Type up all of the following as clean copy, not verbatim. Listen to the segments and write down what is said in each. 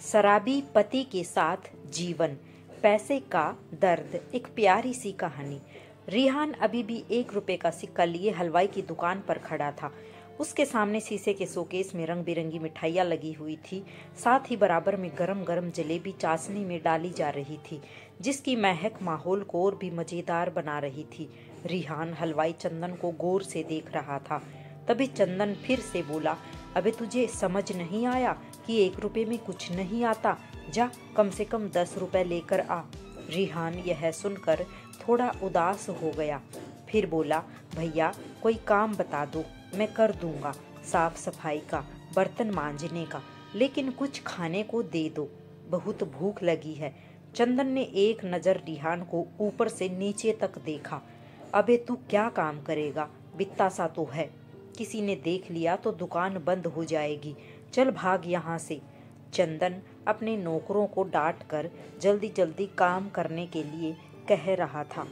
शराबी पति के साथ जीवन, पैसे का दर्द, एक प्यारी सी कहानी। रिहान अभी भी 1 रुपए का सिक्का लिए हलवाई की दुकान पर खड़ा था। उसके सामने शीशे के शोकेस में रंग बिरंगी मिठाइयाँ लगी हुई थी। साथ ही बराबर में गरम गरम जलेबी चाशनी में डाली जा रही थी, जिसकी महक माहौल को और भी मजेदार बना रही थी। रिहान हलवाई चंदन को गौर से देख रहा था। तभी चंदन फिर से बोला, अबे तुझे समझ नहीं आया कि 1 रुपए में कुछ नहीं आता? जा कम से कम 10 रुपए लेकर आ। रिहान यह सुनकर थोड़ा उदास हो गया। फिर बोला, भैया कोई काम बता दो, मैं कर दूंगा, साफ सफाई का, बर्तन मांजने का, लेकिन कुछ खाने को दे दो, बहुत भूख लगी है। चंदन ने एक नज़र रिहान को ऊपर से नीचे तक देखा। अबे तू क्या काम करेगा, बित्ता सा तो है, किसी ने देख लिया तो दुकान बंद हो जाएगी, चल भाग यहाँ से। चंदन अपने नौकरों को डांट कर जल्दी जल्दी काम करने के लिए कह रहा था।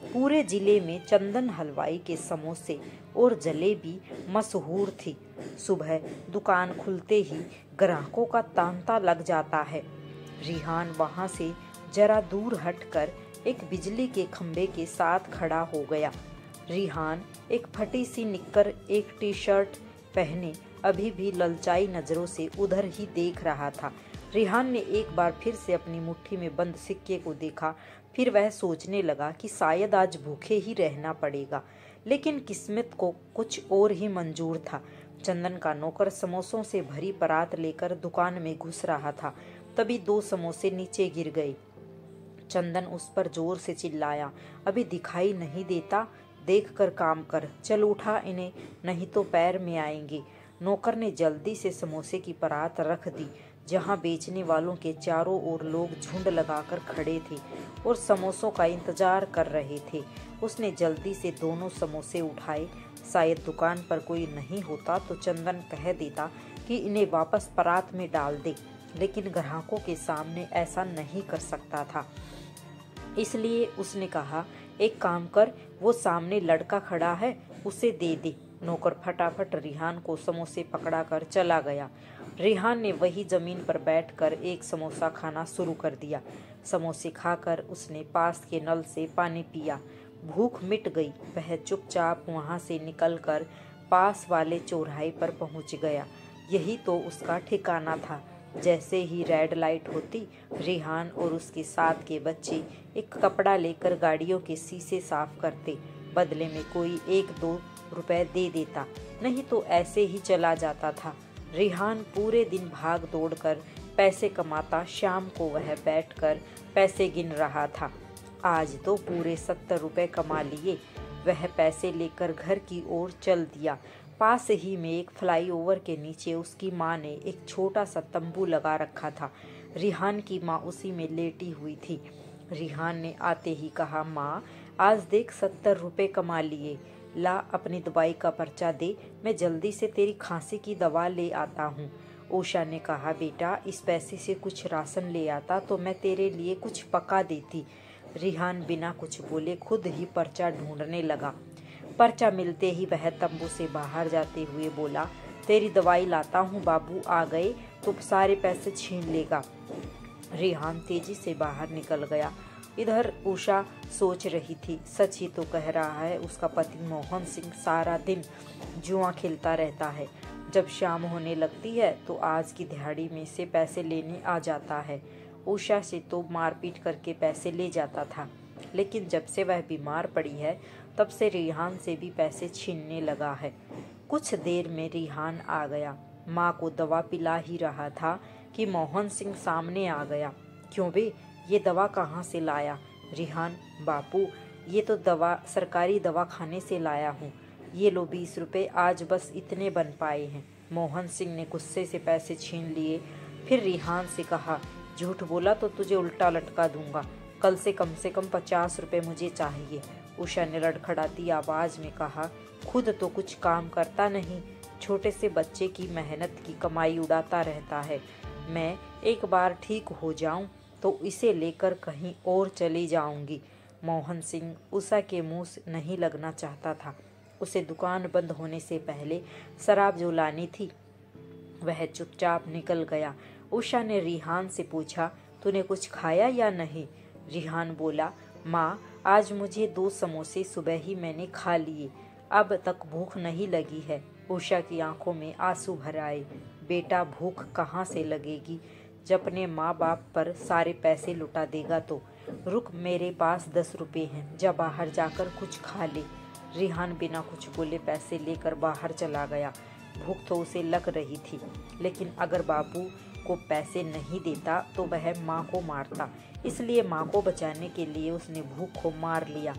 पूरे जिले में चंदन हलवाई के समोसे और जलेबी मशहूर थी। सुबह दुकान खुलते ही ग्राहकों का तांता लग जाता है। रिहान वहां से जरा दूर हटकर एक बिजली के खंभे के साथ खड़ा हो गया। रिहान एक फटी सी निक्कर, एक टी शर्ट पहने अभी भी ललचाई नजरों से उधर ही देख रहा था। रिहान ने एक बार फिर से अपनी मुट्ठी में बंद सिक्के को देखा। फिर वह सोचने लगा कि शायद आज भूखे ही रहना पड़ेगा, लेकिन किस्मत को कुछ और ही मंजूर था। चंदन का नौकर समोसों से भरी परात लेकर दुकान में घुस रहा था। तभी 2 समोसे नीचे गिर गए। चंदन उस पर जोर से चिल्लाया, अभी दिखाई नहीं देता? देख कर काम कर, चल उठा इन्हें, नहीं तो पैर में आएंगे। नौकर ने जल्दी से समोसे की परात रख दी, जहां बेचने वालों के चारों ओर लोग झुंड लगाकर खड़े थे और समोसों का इंतजार कर रहे थे। उसने जल्दी से दोनों समोसे उठाए। शायद दुकान पर कोई नहीं होता तो चंदन कह देता कि इन्हें वापस परात में डाल दे, लेकिन ग्राहकों के सामने ऐसा नहीं कर सकता था। इसलिए उसने कहा, एक काम कर, वो सामने लड़का खड़ा है, उसे दे दे। नौकर फटाफट रिहान को समोसे पकड़ा कर चला गया। रिहान ने वही जमीन पर बैठकर एक समोसा खाना शुरू कर दिया। समोसे खाकर उसने पास के नल से पानी पिया। भूख मिट गई। वह चुपचाप वहां से निकलकर पास वाले चौराहे पर पहुंच गया। यही तो उसका ठिकाना था। जैसे ही रेड लाइट होती, रिहान और उसके साथ के बच्चे एक कपड़ा लेकर गाड़ियों के शीशे साफ करते। बदले में कोई 1-2 रुपए दे देता, नहीं तो ऐसे ही चला जाता था। रिहान पूरे दिन भाग दौड़ कर पैसे कमाता। शाम को वह बैठकर पैसे गिन रहा था। आज तो पूरे 70 रुपए कमा लिए। वह पैसे लेकर घर की ओर चल दिया। पास ही में एक फ्लाईओवर के नीचे उसकी माँ ने एक छोटा सा तंबू लगा रखा था। रिहान की माँ उसी में लेटी हुई थी। रिहान ने आते ही कहा, माँ आज देख 70 रुपए कमा लिए, ला अपनी दवाई का पर्चा दे, मैं जल्दी से तेरी खांसी की दवा ले आता हूँ। उषा ने कहा, बेटा इस पैसे से कुछ राशन ले आता तो मैं तेरे लिए कुछ पका देती। रिहान बिना कुछ बोले खुद ही पर्चा ढूंढने लगा। पर्चा मिलते ही वह तंबू से बाहर जाते हुए बोला, तेरी दवाई लाता हूँ, बाबू आ गए तो सारे पैसे छीन लेगा। रिहान तेजी से बाहर निकल गया। इधर उषा सोच रही थी, सच ही तो कह रहा है उसका पति मोहन सिंह सारा दिन जुआ खेलता रहता है। जब शाम होने लगती है तो आज की दिहाड़ी में से पैसे लेने आ जाता है। उषा से तो मारपीट करके पैसे ले जाता था, लेकिन जब से वह बीमार पड़ी है तब से रिहान से भी पैसे छीनने लगा है। कुछ देर में रिहान आ गया। माँ को दवा पिला ही रहा था कि मोहन सिंह सामने आ गया। क्यों बे, ये दवा कहाँ से लाया? रिहान, बापू ये तो दवा सरकारी दवाखाने से लाया हूँ, ये लो 20 रुपए, आज बस इतने बन पाए हैं। मोहन सिंह ने गुस्से से पैसे छीन लिए। फिर रिहान से कहा, झूठ बोला तो तुझे उल्टा लटका दूंगा, कल से कम 50 रुपए मुझे चाहिए। उषा ने लड़खड़ाती आवाज में कहा, खुद तो कुछ काम करता नहीं, छोटे से बच्चे की मेहनत की कमाई उड़ाता रहता है। मैं एक बार ठीक हो जाऊं तो इसे लेकर कहीं और चली जाऊंगी। मोहन सिंह उषा के मुंह से नहीं लगना चाहता था। उसे दुकान बंद होने से पहले शराब जो लानी थी वह चुपचाप निकल गया। उषा ने रिहान से पूछा, तूने कुछ खाया या नहीं? रिहान बोला, माँ, आज मुझे 2 समोसे सुबह ही मैंने खा लिए, अब तक भूख नहीं लगी है। उषा की आंखों में आंसू भर आए। बेटा, भूख कहाँ से लगेगी जब अपने माँ बाप पर सारे पैसे लुटा देगा तो? रुक, मेरे पास 10 रुपए हैं, जा बाहर जाकर कुछ खा ले। रिहान बिना कुछ बोले पैसे लेकर बाहर चला गया। भूख तो उसे लग रही थी, लेकिन अगर बाबू को पैसे नहीं देता तो वह माँ को मारता, इसलिए माँ को बचाने के लिए उसने भूख को मार लिया।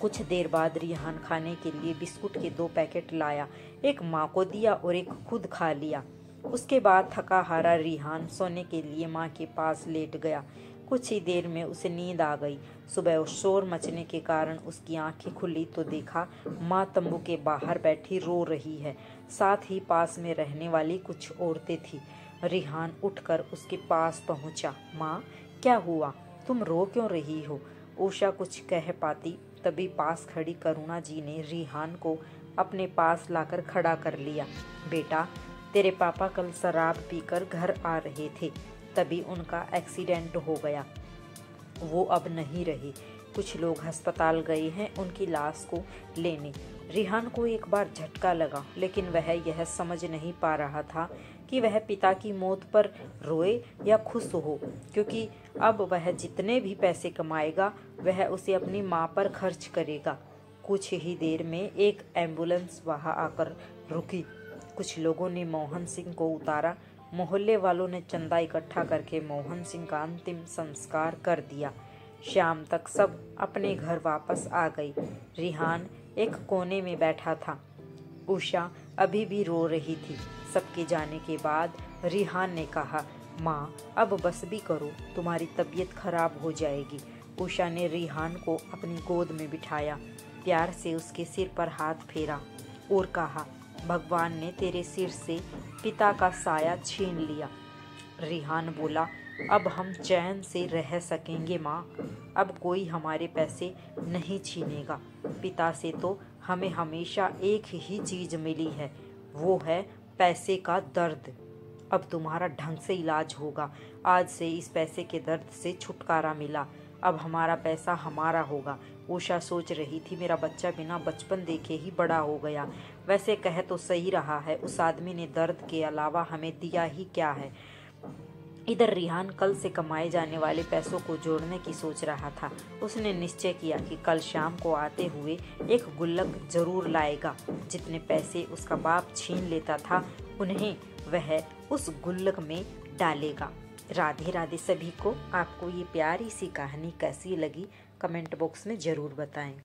कुछ देर बाद रिहान खाने के लिए बिस्कुट के 2 पैकेट लाया, एक माँ को दिया और एक खुद खा लिया। उसके बाद थका हारा रिहान सोने के लिए माँ के पास लेट गया। कुछ ही देर में उसे नींद आ गई। सुबह शोर मचने के कारण उसकी आंखें खुली तो देखा माँ तंबू के बाहर बैठी रो रही है। साथ ही पास में रहने वाली कुछ औरतें थी। रिहान उठकर उसके पास पहुंचा। माँ, क्या हुआ? तुम रो क्यों रही हो? उषा कुछ कह पाती तभी पास खड़ी करुणा जी ने रिहान को अपने पास लाकर खड़ा कर लिया। बेटा, तेरे पापा कल शराब पीकर घर आ रहे थे, तभी उनका एक्सीडेंट हो गया। वो अब नहीं रहे। कुछ लोग अस्पताल गए हैं उनकी लाश को लेने। रिहान को एक बार झटका लगा, लेकिन वह यह समझ नहीं पा रहा था कि वह पिता की मौत पर रोए या खुश हो, क्योंकि अब वह जितने भी पैसे कमाएगा वह उसे अपनी माँ पर खर्च करेगा। कुछ ही देर में एक एम्बुलेंस वहां आकर रुकी। कुछ लोगों ने मोहन सिंह को उतारा। मोहल्ले वालों ने चंदा इकट्ठा करके मोहन सिंह का अंतिम संस्कार कर दिया। शाम तक सब अपने घर वापस आ गई। रिहान एक कोने में बैठा था। उषा अभी भी रो रही थी। सबके जाने के बाद रिहान ने कहा, माँ, अब बस भी करो, तुम्हारी तबीयत खराब हो जाएगी। उषा ने रिहान को अपनी गोद में बिठाया, प्यार से उसके सिर पर हाथ फेरा और कहा, भगवान ने तेरे सिर से पिता का साया छीन लिया। रिहान बोला, अब हम चैन से रह सकेंगे माँ, अब कोई हमारे पैसे नहीं छीनेगा। पिता से तो हमें हमेशा एक ही चीज मिली है, वो है पैसे का दर्द। अब तुम्हारा ढंग से इलाज होगा। आज से इस पैसे के दर्द से छुटकारा मिला। अब हमारा पैसा हमारा होगा। उषा सोच रही थी, मेरा बच्चा बिना बचपन देखे ही बड़ा हो गया। वैसे कह तो सही रहा है, उस आदमी ने दर्द के अलावा हमें दिया ही क्या है। इधर रिहान कल से कमाए जाने वाले पैसों को जोड़ने की सोच रहा था। उसने निश्चय किया कि कल शाम को आते हुए एक गुल्लक जरूर लाएगा। जितने पैसे उसका बाप छीन लेता था उन्हें वह उस गुल्लक में डालेगा। राधे राधे सभी को। आपको ये प्यारी सी कहानी कैसी लगी कमेंट बॉक्स में ज़रूर बताएं।